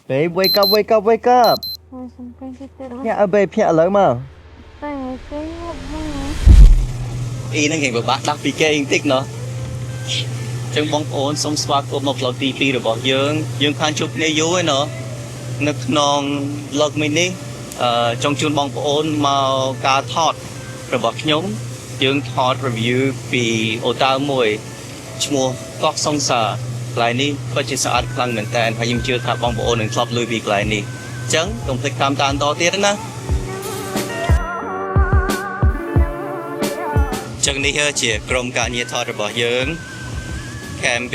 Babe, wake up, wake up, wake up. Yeah, babe, yeah, lớn mà. Ý nó nghe bà bác đọc PK in tích nó. Chẳng bóng ổn xong swap của một lọc TP rồi bỏ dương khăn chụp nê dũ ấy nó. Nước nông lọc mình đi. Trong chuôn bóng ổn màu ca thọt rồi bỏ nhóm. Dương thọt review vì ô tao mùi. Chmua góc song xa. Lại ní, có chỉ sợ át khăn mình tên. Hay nhưng chưa thả bóng ổn nên club lưu việc lại ní. Chẳng, đồng thích tham tàn to tiết đó. Chẳng ní hơ chỉ gồm cả nhiệt thọt rồi bỏ dương. Cam B,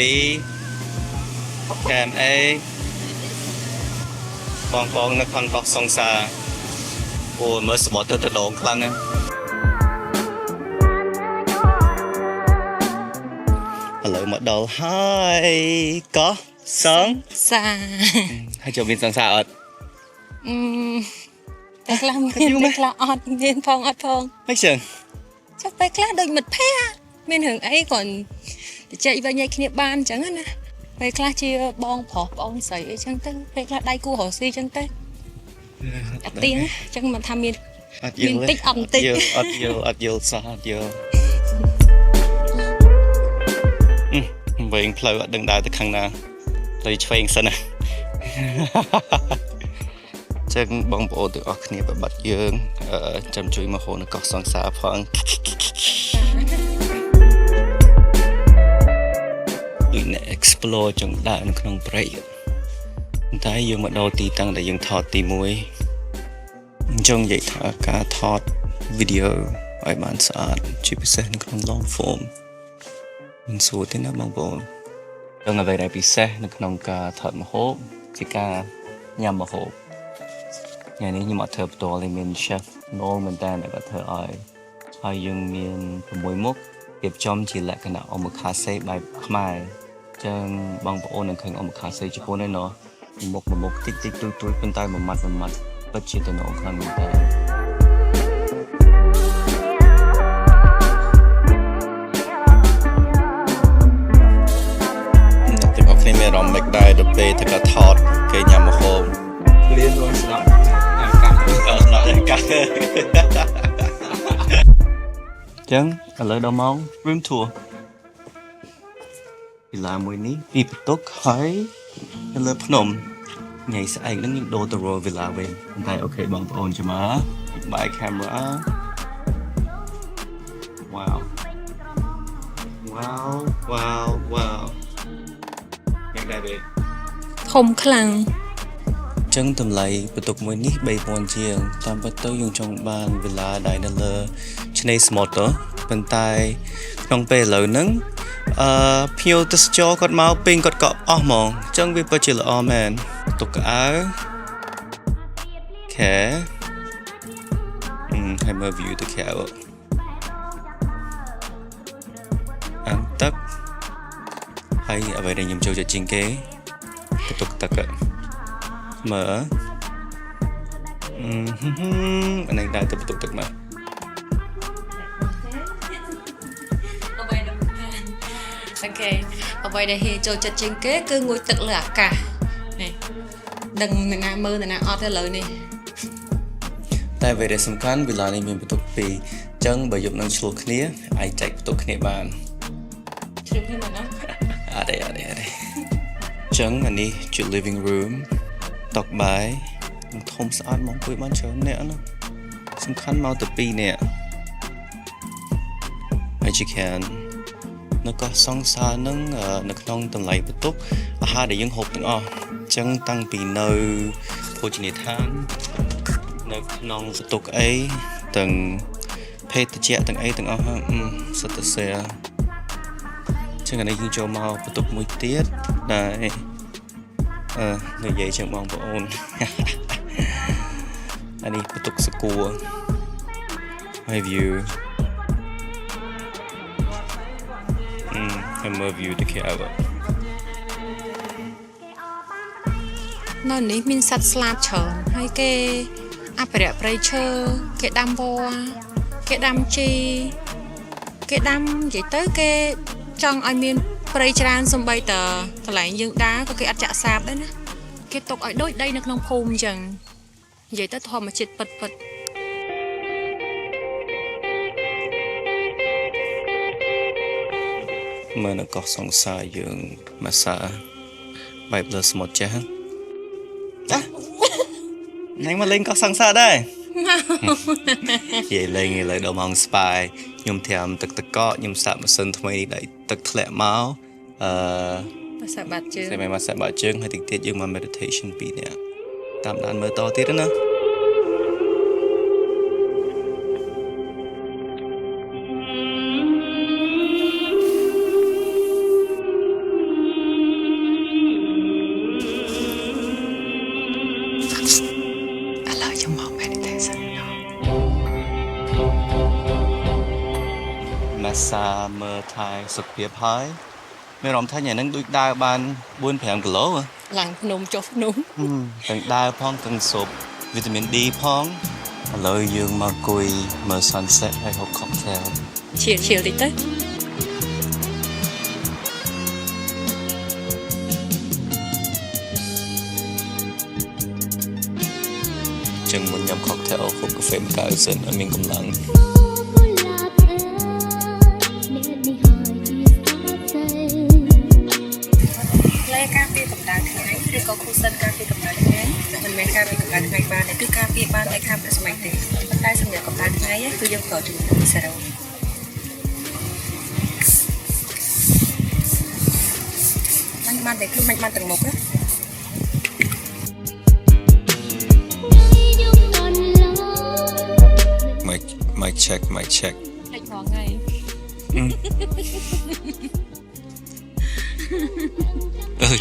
Cam A, bong nó khăn bọc song xa. Ồ, mới sẽ bỏ tới đồn khăn á. Hello mở đầu, hi, có, sóng, xa. Hai chỗ mình sẵn sàng ọt. Bạch là miền bạch là ọt, miền phong ọt phong. Bạch chừng. Chắc bạch là đôi mật phê. Miền hưởng ấy còn chạy vào nhảy kia ban chẳng hạn nè. Bạch là chia bong phọp bong sấy ấy chẳng tên. Bạch là đai cu hổ suy chẳng tên. Đặt tiếng chẳng mà tham miền tích ẩm tích. ọt vô, xa ọt vô. Vậy plei đừng đài tới khăn nào. Plei chơi sân à. Chẳng bóng bộ từ ọt kia và bắt dương. Chăm chui mà hồ nó có song xa phong. Tụi này explore trong đại nó không break. Tại dương bắt đầu tí tăng để dương thọt tí muối. Trong vậy thả cả thọt video ở bản sát chỉ biết sẽ nó không long form. Mình số thế nào bằng bộ. Trong ngày đây bị xe nó không cả thọt mà hộp, chỉ cả nhằm mà hộp. Ngàyนี้nhưng mà thợตัวเลยmình chef nấu mình ta để thợ ai dương miền mùi mốc tiếp trong chỉ là cái nào ông một khá xe bài mai chẳng bằng bộ nên khánh ông một khá xe chỉ có nên nó một tích tích tôi bên tay một mặt bất chi từ nó khăn mình ta thì có khi mình làm make đài được về thì cả thọt cái nhà một hôm liên luôn đó chẳng ở lời đâu mong room tour thì là mùi ní đi tốt hỏi ở lời Phnom nhảy sẽ ảnh đến những đồ tờ rồi vì là về đây ok bằng ổn cho má bài camera wow nghe đây về không khăn. Chẳng tầm lại bật tục mùi ní bày bọn chiêng tam bắt tới dùng trong bàn vì là đại nà lơ chân này smart đó bên tay trong bề lỡ nâng phiêu tức cho con máu pin con cọp mong chẳng vì bất chỉ là man tục áo khẽ hay mơ view từ khéo ăn tắc hay ở đây nhầm châu cho chính kế cái tục tắc ạ mở anh này đang tập tục mà Ok, ở vậy đây thì cho chặt trên kế cứ ngồi tự là cả này đừng mình mơ này nào theo lời này tại về để sắm khăn vì là này mình tục vì chân bởi dụng năng chụp kia ai chạy tục kia bàn chụp như mình ở đây chân anh đi chụp living room tóc bài thông sát mong quay bán chớ nè nó sắm khăn mau tập pi nè ai chỉ khen nó có song xa nâng nó không tầm lại bất túc hai để dân hộp từng chân tăng bị nơi phô trình địa than nó không bất túc ấy từng phê tự trẻ từng ấy từng sợ tự xe chân ở đây dân cho mau bất túc mùi tiết này người dậy chẳng mong bộ ôn anh đi bất túc sự cua hay view I love you to care about. Nó ní mình sạch slap chở hay cái apparat pressure cái đam vo cái đam chi cái đam vậy tới cái trong ai miền pressure xong bay tờ lại dương đá có cái ắt chạ sạp đấy nè គេຕົកឲ្យដូចដីនៅក្នុងភូមិអញ្ចឹងនិយាយទៅធម្មជាតិពិតពិត មើលនៅកោះសង្សារយើងមកសាបែបលើសមុទ្រចាស់ណែមកលេងកោះសង្សារដែរនិយាយលេងឥឡូវដល់ម៉ោងស្បាយខ្ញុំត្រាំទឹកកកខ្ញុំសាក់ម៉ាស៊ីនថ្មីនេះទឹកធ្លាក់មកភាសាបាត់ជើង តែមកសាក់បាត់ជើងហើយតិចទៀតយើងមក meditation 2នាក់តាមដានមើលតទៀតណា มาซาเมื่อไทยสุขเพียบหายไม่รอมท่านอย่างนั้นด้วยดาวบานบุญแผงกิโลอ่ะ หลังพนมจบนุ่ม ตั้งดาวพ้องตั้งศพวิตามินดีพ้องเลยยืงมาคุยเมื่อซันเซ็ตให้เขาค็อกเทล เฉียวติดเต้ จึงมันยำค็อกเทลพบกาแฟมากาเซนอันมีกำลัง ការពីកម្ដៅថ្ងៃឬក៏គូសិនការពីកម្ដៅថ្ងៃមិនមែនការពីកម្ដៅថ្ងៃបានទេគឺការពីបានតែខាងប្រស្មីទេប៉ុន្តែសម្រាប់កម្ដៅថ្ងៃគឺយើងប្រើជំនួសសេរ៉ូមិនបានតែគឺមិនបានទាំងមុខណា mic check ហិចផងថ្ងៃ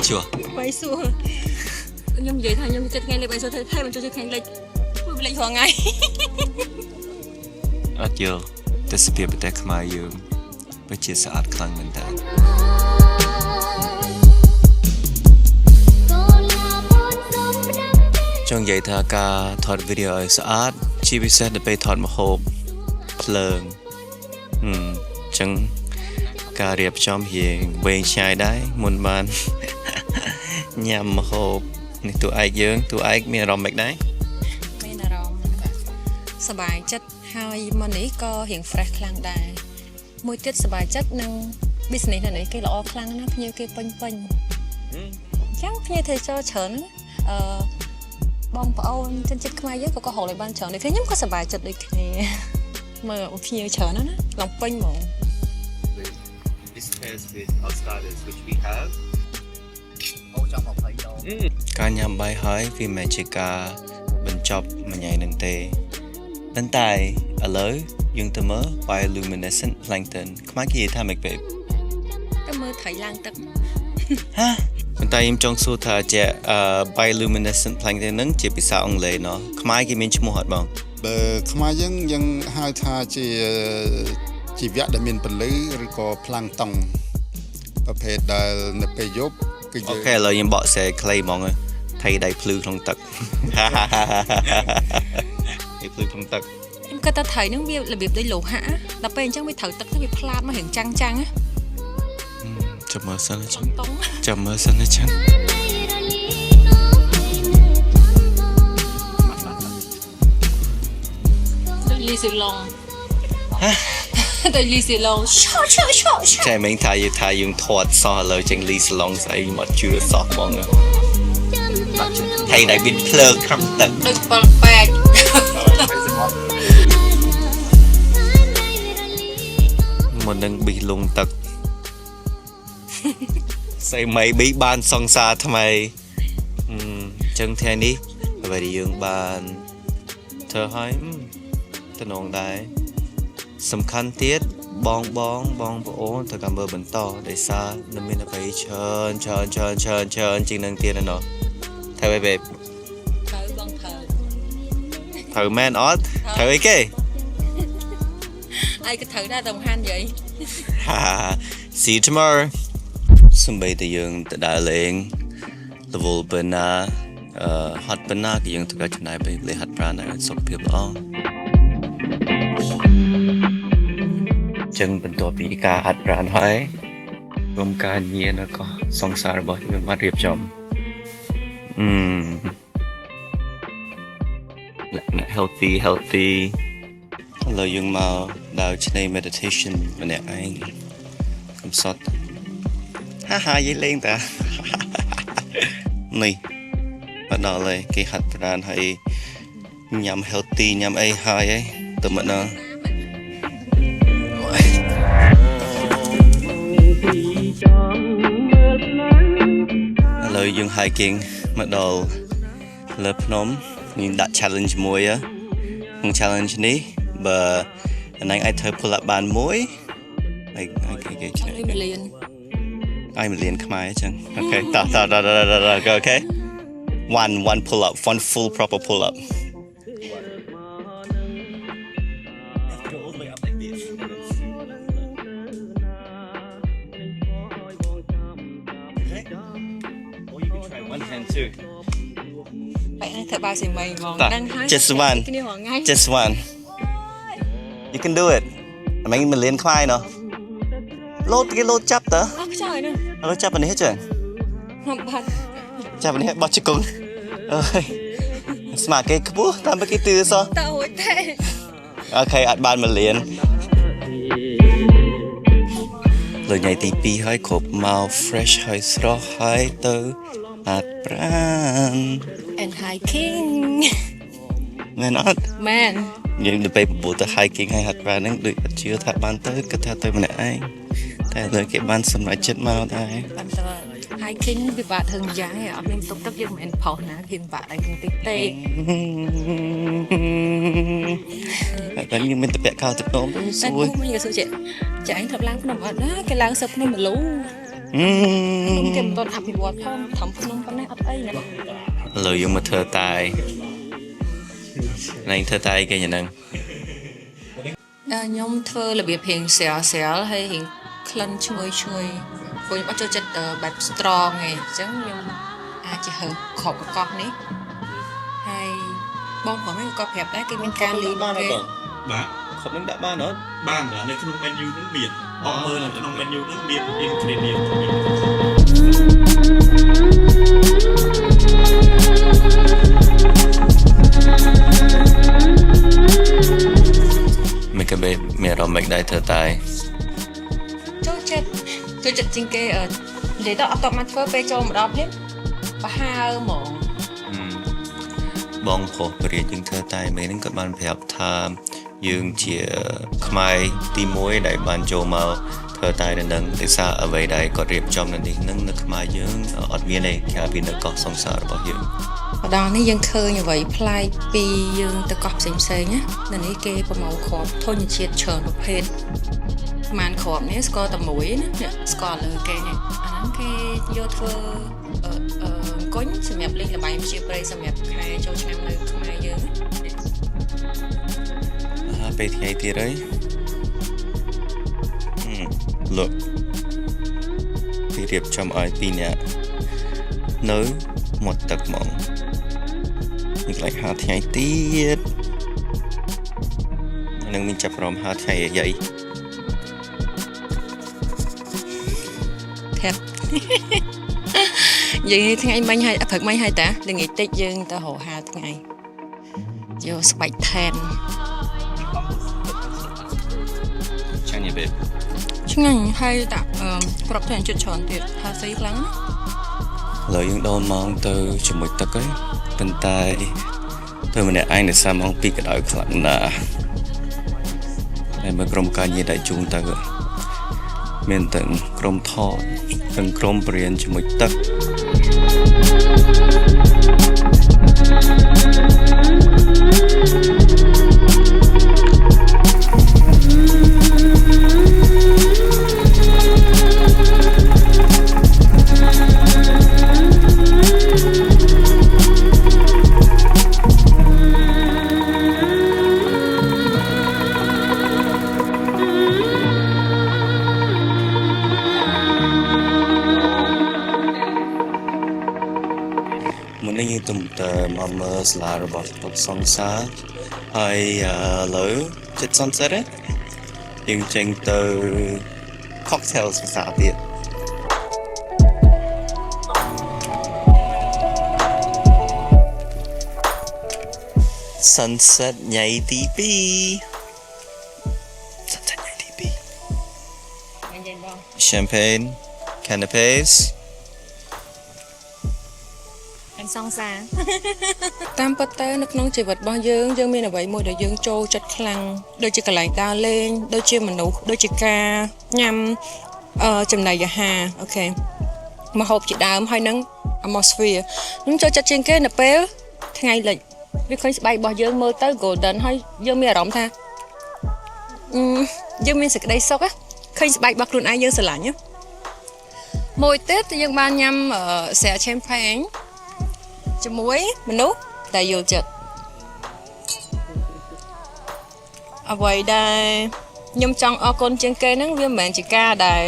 ชัว បាយសួរខ្ញុំនិយាយថាខ្ញុំចិត្តថ្ងៃលេខបាយសួរថាមិនចូលចិត្តថ្ងៃលេខមួយលេខហងៃ អត់យកតែស្ពាបតែខ្មែរយើងវាជាស្អាតខ្លាំងមែនតើចង់និយាយថាការថតវីដេអូឲ្យស្អាតជាពិសេសទៅពេលថតម្ហូបភ្លើងចឹងការរៀបចំរៀងវែងឆ្ងាយដែរមុនបានញ៉ាំម្ហូបនេះតួឯកយើងតួឯកមានអារម្មណ៍ម៉េចដែរ មានអារម្មណ៍សប្បាយចិត្តហើយមកនេះក៏រៀង fresh ខ្លាំងដែរមួយទៀតសប្បាយចិត្តនឹង business នេះគេល្អខ្លាំងណាស់ភ្ញៀវគេពេញអញ្ចឹងភ្ញៀវធ្វើចូលច្រើនបងប្អូនជនជាតិខ្មែរយើងក៏ហៅឲ្យបានច្រើនដូចគ្នាខ្ញុំក៏សប្បាយចិត្តដូចគ្នាមើលភ្ញៀវច្រើនណាស់ឡើងពេញហ្មង This pairs with outsiders which we have អូចង់20ដង ការញ៉ាំបាយហើយវាមិនជាការបញ្ចប់មួយថ្ងៃនឹងទេប៉ុន្តែឥឡូវយើងទៅមើល bioluminescent plankton ខ្មែរគេនិយាយថាម៉េចពេក ទៅមើលត្រីឡើងទឹក ហ៎ប៉ុន្តែខ្ញុំចង់សួរថាជា bioluminescent plankton ហ្នឹងជាភាសាអង់គ្លេសណោះខ្មែរគេមានឈ្មោះអត់បង បើខ្មែរយើងហៅថាជាជីវៈដែលមានពន្លឺឬក៏ផ្លាំងតុងប្រភេទដែលនៅពេលយប់គឺ អូខេឥឡូវខ្ញុំបកស្រាយខ្លីហ្មងថៃដៃភ្លឺក្នុងទឹកដៃភ្លឺក្នុងទឹក ខ្ញុំគិតថាត្រីហ្នឹងវារបៀបដូចលោហៈដល់ពេលអញ្ចឹងវាត្រូវទឹកទៅវាផ្លាតមករៀងចាំងចាំងណា ចាំមើលសិនចឹង តុង ចាំមើលសិនចឹង ដូចលីស៊ីឡុងដូចលីស៊ីឡុងឆោតែមិញថាយើងធាត់សោះឥឡូវចេញលីសឡុងស្អីមកជឿសោះហ្មងថៃដៃមានភ្លើងក្នុងទឹក ដូចប៉លប៉ែក មុននឹងប៊ីលងទឹកស្អីមិនប៊ីបានសង្សារថ្មីចឹងថ្ងៃនេះអ្វីដែលយើងបានធ្វើឲ្យតំណងដែរសំខាន់ទៀតបងប្អូនត្រូវការមើលបន្តដោយសារនៅមានអ្វីច្រើនជាងនឹងទៀតណោះធ្វើអីបែប ត្រូវបងត្រូវ ត្រូវមែនអត់ត្រូវអីគេ ai cứ thử ra đồng han vậy See you tomorrow សំបីតែយើងទៅដើរលេង level ប៉ុណ្ណាហត់ប៉ុណ្ណាក៏យើងត្រូវចំណាយពេលលេងហាត់ប្រាណឲ្យសុខភាពល្អចឹងបន្ទាប់ពីការហាត់ប្រាណហើយក្រុមការងារនៅក៏សង្សាររបស់យើងបានរៀបចំ healthy ឥឡូវយើងមកដល់ឆ្នេរ meditation ម្នាក់ឯងកំសត់ហាយលេងតានេះមកដល់ហើយគេហាត់ប្រាណហើយញ៉ាំ healthy ញ៉ាំអីហើយទៅមកដល់ឥឡូវយើង hiking មកដល់លើភ្នំយើងដាក់ challenge មួយក្នុង challenge នេះបើអញអាចធ្វើ pull up បានមួយហើយគេឆ្លើយ1 million 1 million ខ្មែរអញ្ចឹងអូខេតោះអូខេ one pull up one full proper pull up one hand too បែរធ្វើបាសិមីហ្មងដឹងហើយ just one you can do it មិន million ខ្មែរណោះលោតគេលោតចាប់តើអត់ខ្ចោយនោះលោតចាប់នេះចឹងបាត់ចាប់នេះបោះជង្គង់អើយស្មាគេខ្ពស់តាមគេទឿសោះតើហួចទេអូខេអត់បាន million លើញ៉ៃទី2ហើយគ្រប់មក fresh ហើយស្រស់ហើយទៅហាត់ប្រាណ and hiking មែនអត់មែនយើងទៅពេលបបួលទៅ hiking ហើយហាត់ប្រាណហ្នឹងដូចអត់ជឿថាបានទៅគិតថាទៅម្នាក់ឯងតែលើគេបានសម្រេចចិត្តមកដែរបានទៅ hiking វាបាក់ធ្វើយ៉ាងឯងអត់មានទុកទឹកយើងមិនមែនផុសណាគេបាក់តែតិចទេតែយើងមានតែពាក់ខោទឹកនោមទៅសួយមិនក៏សួរចាឯងធ្លាប់ឡើងភ្នំអត់ណាគេឡើងសឹកភ្នំមលូគេមិនទាន់អភិវឌ្ឍផងធំភ្នំប៉ុណ្ណេះអត់អីណាឥឡូវយើងមកធ្វើតែឡើងធ្វើតែគេយ៉ាងហ្នឹងខ្ញុំធ្វើរបៀបរៀងស្រាលហើយរៀងក្លិនឈ្ងុយព្រោះខ្ញុំអត់ចូលចិត្តបែប strong ឯងអញ្ចឹងខ្ញុំអាចជាហើខប់កកនេះហើយបងប្អូននេះក៏ប្រាប់ដែរគេមានការលីបានអត់បាទខប់នឹងដាក់បានអត់បាននៅក្នុង menu នឹងមានអត់មើលនៅក្នុង menu នឹងមាន ingredient មិនក៏មានរំលេចដែរធ្វើតែចូលចិត្តជាងគេនិយាយទៅអត់តបមកធ្វើពេលចូលមកដល់ភ្លាមប្រហើហ្មងបងប្រុសព្រាយើងធ្វើតែមេនឹងក៏បានប្រាប់ថាយើងជាខ្មែរទី1ដែលបានចូលមកធ្វើតែនឹងដោយសារអ្វីដែលគាត់រៀបចំនៅនេះនឹងនៅខ្មែរយើងអត់មានទេក្រៅពីនៅកោះសង្សាររបស់យើងម្ដងនេះយើងឃើញអ្វីប្លែកពីយើងទៅកោះផ្សេងណានៅនេះគេប្រមូលគ្រាប់ធញ្ញជាតិច្រើនប្រភេទប្រហែលគ្រាប់នេះស្គាល់តែមួយណាស្គាល់លើគេនេះអាហ្នឹងគេយកធ្វើអង្គុញសម្រាប់លេងល្បែងជាប្រៃសម្រាប់ខែចូលឆ្នាំនៅខ្មែរយើងពេលថ្ងៃទៀតហើយលោកគេរៀបចំឲ្យ2នាក់នៅមាត់ទឹកហ្មងនេះកន្លែងហាថ្ងៃទៀតនឹងមានចាប់រំហាថ្ងៃយាយថែបយើងថ្ងៃមិញហើយព្រឹកមិញហើយតាល្ងាចតិចយើងទៅរកហាថ្ងៃយកស្បែកថែនឆ្ងាញ់ទេឆ្ងាញ់ហើយតាប្រាប់ថាជិតច្រើនទៀតថាស្អីខ្លាំងណាឥឡូវយើងដូនម៉ោងទៅជាមួយទឹកហើយប៉ុន្តែទៅម្នាក់ឯងនៅសាម៉ោង2ក៏ដោយខ្លាំងណាស់ហើយមើលក្រុមការងារដែលជូនទៅមានទាំងក្រុមថតទាំងក្រុមបរិញ្ញាជាមួយទឹកមុននេះយើងទំតើមកមើលសាលារបស់ពុកសង្សារហើយឥឡូវជិត sunset យើងចេញទៅ cocktail ភាសាទៀត sunset ញ៉ៃទី2 sunset ញ៉ៃទី2 anh nhìn đâu champagne canapes anh xong xa តាមពិតទៅនៅក្នុងជីវិតរបស់យើងមានអ្វីមួយដែលយើងចូលចិត្តខ្លាំងដូចជាកន្លែងដើរលេងដូចជាមនុស្សដូចជាការញ៉ាំចំណីអាហារអូខេមកហូបជាដើមហើយនឹង atmosphere ខ្ញុំចូលចិត្តជាងគេនៅពេលថ្ងៃលិចវាឃើញស្បែករបស់យើងមើលទៅ golden ហើយយើងមានអារម្មណ៍ថាយើងមានសេចក្តីសុខឃើញស្បែករបស់ខ្លួនឯងយើងស្រឡាញ់មួយទៀតយើងបានញ៉ាំស្រា champagne ជាមួយមនុស្សដែលយល់ចិត្តអ្វីដែលខ្ញុំចង់អរគុណជាងគេហ្នឹងវាមិនមែនជាការដែល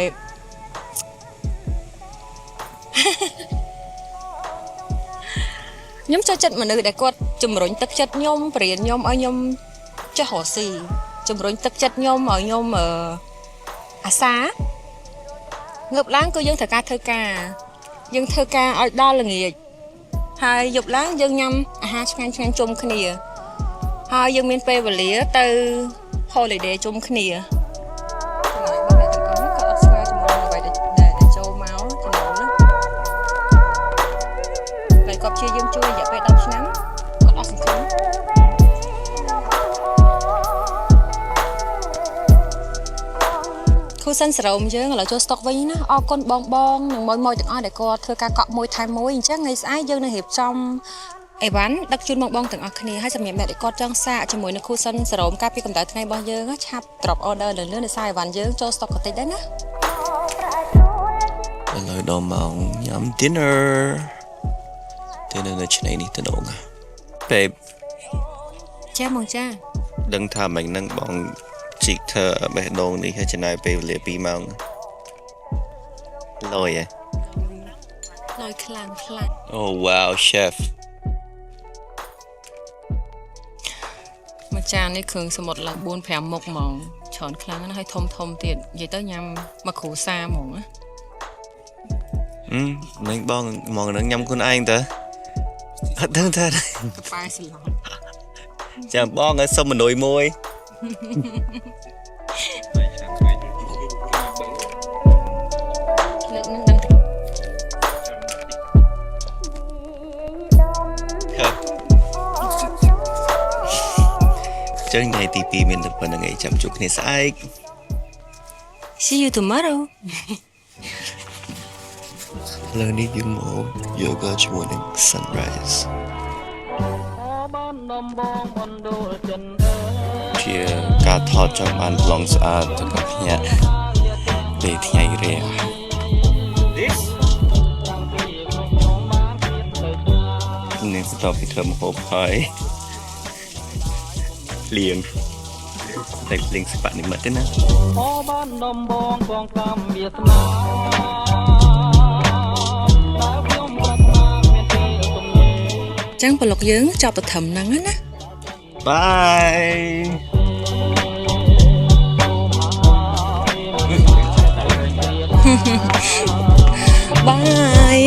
ខ្ញុំចូលចិត្តមនុស្សដែលគាត់ជំរុញទឹកចិត្តខ្ញុំបរៀនខ្ញុំឲ្យខ្ញុំចេះរកស៊ីជំរុញទឹកចិត្តខ្ញុំឲ្យខ្ញុំអាសាងើបឡើងគឺយើងត្រូវការធ្វើការយើងធ្វើការឲ្យដល់ល្ងាចហើយយប់ឡើងយើងញ៉ាំអាហារឆ្ងាញ់ជុំគ្នាហើយយើងមានពេលវេលាទៅ holiday ជុំគ្នាគាត់ព្យាយាមជួយរយៈពេល10ឆ្នាំគាត់អត់សង្ឃឹមគូសិនសរោមយើងឥឡូវចូលស្តុកវិញណាអរគុណបងនិងមួយទាំងអស់ដែលគាត់ធ្វើការកក់មួយថែមមួយអញ្ចឹងថ្ងៃស្អែកយើងនឹងរៀបចំអីវ៉ាន់ដឹកជូនបងទាំងអស់គ្នាហើយសម្រាប់អ្នកដែលគាត់ចង់សាកជាមួយនឹងគូសិនសរោមកាលពីកម្ដៅថ្ងៃរបស់យើងឆាប់ drop order លឿនៗដោយសារអីវ៉ាន់យើងចូលស្តុកក៏តិចដែរណាឥឡូវដល់ម៉ោងញ៉ាំ dinner នៅឆ្នេរនេះទៅដង babe ចាមកចាដឹងថាមិននឹងបងជីកធ្វើបេះដូងនេះហើយចំណាយពេលវេលា2ម៉ោងលយខ្លាំងអូ wow chef មួយចាននេះគ្រឿងសមុទ្រឡើង 4-5 មុខហ្មងច្រើនខ្លាំងណាស់ហើយធំទៀតនិយាយទៅញ៉ាំមកគ្រូសាហ្មងណានឹងបងមកនឹងញ៉ាំខ្លួនឯងទៅអត់ដឹងថាប៉ែស្លោចាំបងឲ្យសុំមនុយមួយលើកនឹងដឹងចឹងថ្ងៃទី2មានតែប៉ុណ្្នឹងឯងចាំជួបគ្នាស្អែក See you tomorrow លើនេះយើងមក yoga ជាមួយនឹង sunrise ជាការថតចង់បានប្លង់ស្អាតទៅกับភ្នាក់ពេលថ្ងៃរះនេះស្ទប់ពីធ្វើម្ហូបហើយលៀងតែលៀងស្ប៉ានិមិត្តទេណាអូបានដំបងបងតាមវាស្នាចឹងប្លុកយើងចប់ទៅត្រឹមហ្នឹងណាបាយបាយ